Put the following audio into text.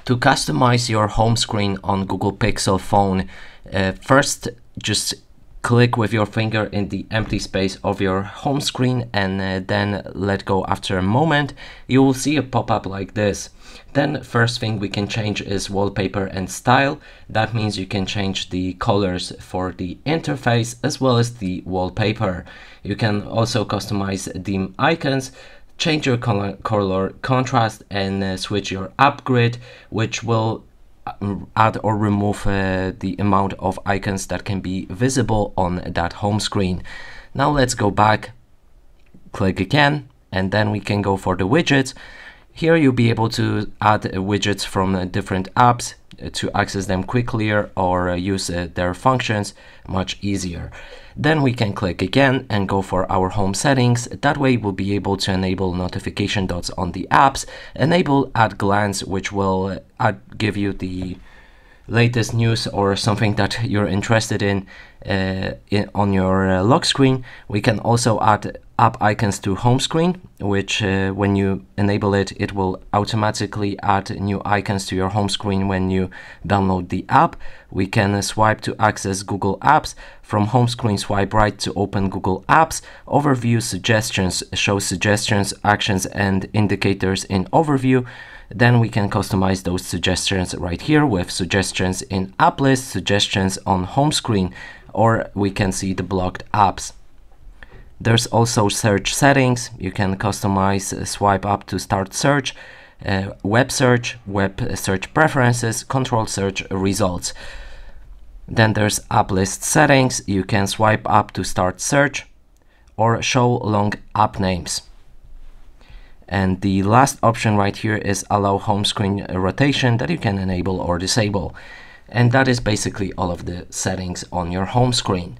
To customize your home screen on Google Pixel phone, first just click with your finger in the empty space of your home screen and then let go after a moment. You will see a pop-up like this. Then first thing we can change is wallpaper and style. That means you can change the colors for the interface as well as the wallpaper. You can also customize theme icons, change your color contrast, and switch your app grid, which will add or remove the amount of icons that can be visible on that home screen. Now let's go back, click again, and then we can go for the widgets. Here you'll be able to add widgets from different apps to access them quickly or use their functions much easier. Then we can click again and go for our home settings. That way we'll be able to enable notification dots on the apps, enable at glance, which will give you the latest news or something that you're interested in on your lock screen. We can also add app icons to home screen, which when you enable it, it will automatically add new icons to your home screen when you download the app. We can swipe to access Google Apps. From home screen, swipe right to open Google Apps. Overview suggestions show suggestions, actions, and indicators in overview. Then we can customize those suggestions right here with suggestions in app list, suggestions on home screen, or we can see the blocked apps. There's also search settings. You can customize swipe up to start search, web search preferences, control search results. Then there's app list settings. You can swipe up to start search or show long app names. And the last option right here is allow home screen rotation that you can enable or disable. And that is basically all of the settings on your home screen.